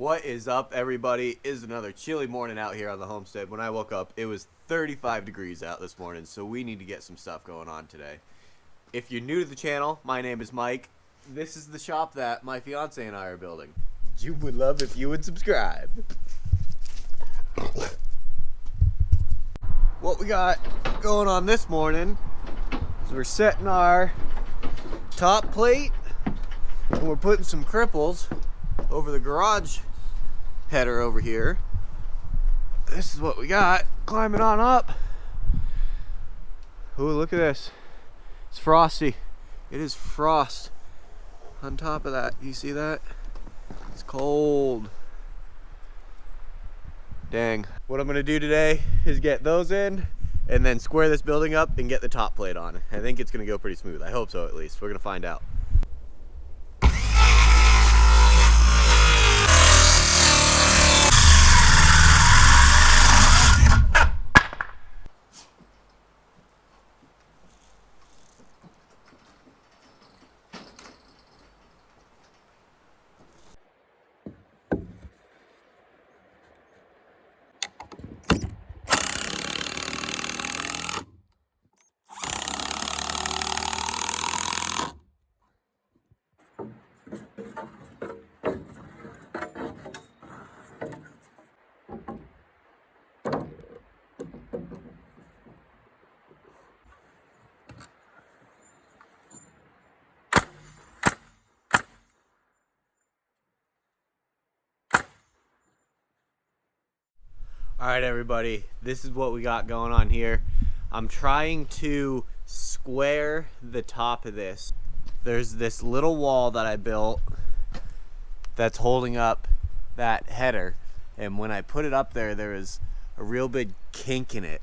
What is up, everybody? It's another chilly morning out here on the homestead. When I woke up, it was 35 degrees out this morning, so we need to get some stuff going on today. If you're new to the channel, my name is Mike. This is the shop that my fiance and I are building. You would love if you would subscribe. What we got going on this morning is we're setting our top plate and we're putting some cripples over the garage header over here. This is what we got. Climbing on up. Ooh, look at this. It's frosty. It is frost on top of that. You see that? It's cold. Dang. What I'm gonna do today is get those in and then square this building up and get the top plate on. I think it's gonna go pretty smooth. I hope so, at least. We're gonna find out. Alright, everybody, this is what we got going on here. I'm trying to square the top of this. There's this little wall that I built that's holding up that header, and when I put it up there, there was a real big kink in it.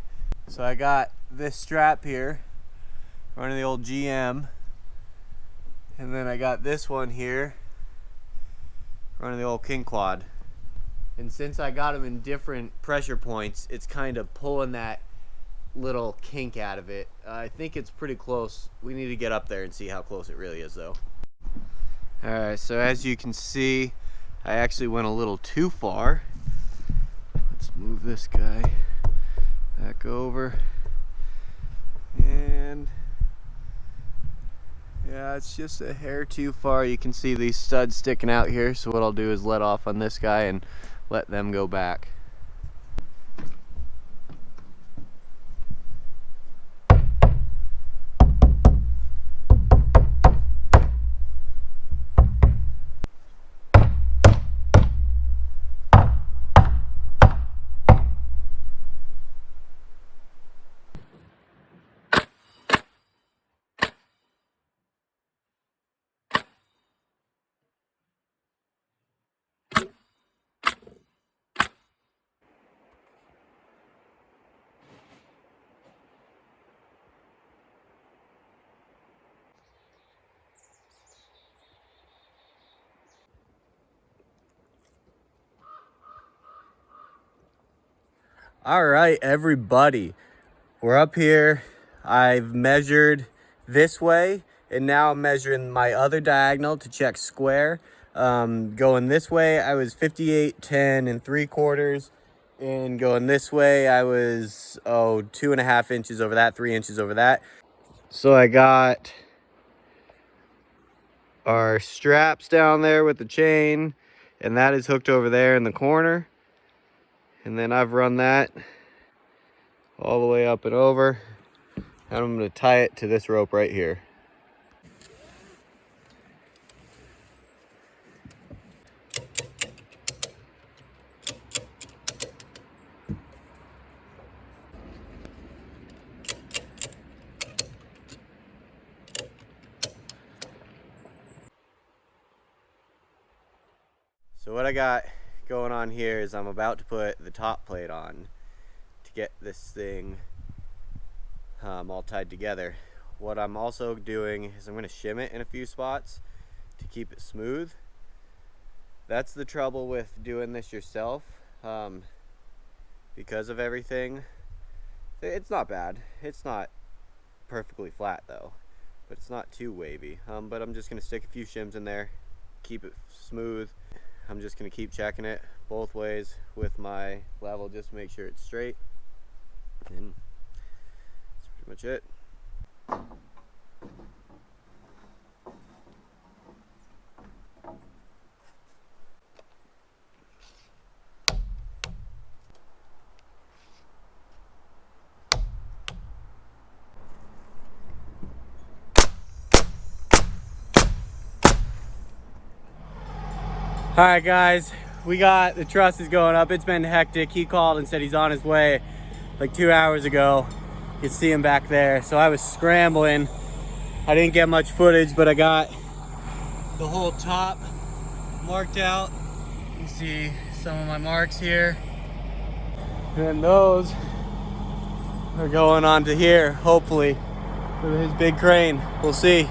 So I got this strap here running the old GM, and then I got this one here running the old King Quad. And since I got them in different pressure points, it's kind of pulling that little kink out of it. I think it's pretty close. We need to get up there and see how close it really is, though. Alright, so as you can see, I actually went a little too far. Let's move this guy back over. And yeah, it's just a hair too far. You can see these studs sticking out here, so what I'll do is let off on this guy and let them go back. All right, everybody, we're up here. I've measured this way, and now I'm measuring my other diagonal to check square. Going this way, I was 58, 10 and 3/4, and going this way, I was 2.5 inches over that, 3 inches over that. So I got our straps down there with the chain, and that is hooked over there in the corner. And then I've run that all the way up and over, and I'm going to tie it to this rope right here. So what I got going on here is I'm about to put the top plate on to get this thing all tied together. What I'm also doing is I'm going to shim it in a few spots to keep it smooth. That's the trouble with doing this yourself, because of everything. It's not bad. It's not perfectly flat though, but it's not too wavy. But I'm just going to stick a few shims in there, keep it smooth. I'm just gonna keep checking it both ways with my level just to make sure it's straight. And that's pretty much it. All right, guys, we got the trusses going up. It's been hectic. He called and said he's on his way like 2 hours ago. You can see him back there. So I was scrambling. I didn't get much footage, but I got the whole top marked out. You can see some of my marks here. And those are going onto here, hopefully, with his big crane. We'll see.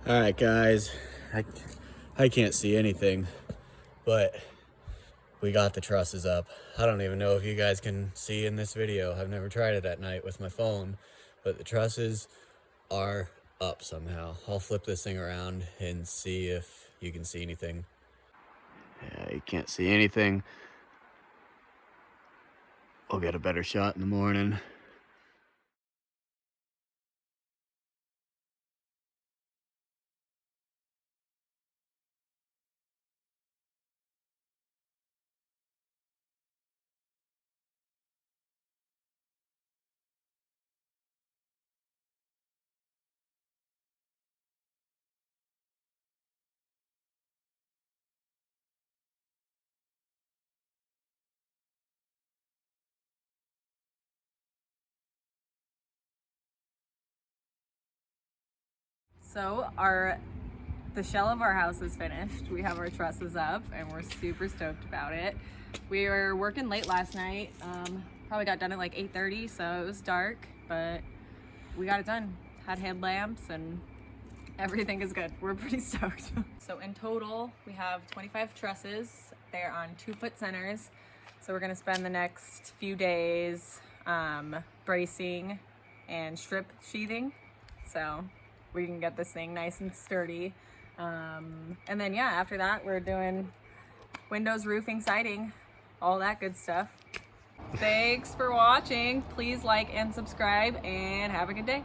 All right, guys, I can't see anything, but we got the trusses up. I don't even know if you guys can see in this video. I've never tried it at night with my phone, but the trusses are up somehow. I'll flip this thing around and see if you can see anything. Yeah, you can't see anything. We'll get a better shot in the morning. So the shell of our house is finished. We have our trusses up and we're super stoked about it. We were working late last night. Probably got done at like 8:30, so it was dark, but we got it done. Had headlamps and everything is good. We're pretty stoked. So in total, we have 25 trusses. They're on 2-foot centers. So we're gonna spend the next few days bracing and strip sheathing. So we can get this thing nice and sturdy. And then yeah, after that, we're doing windows, roofing, siding, all that good stuff. Thanks for watching. Please like and subscribe and have a good day.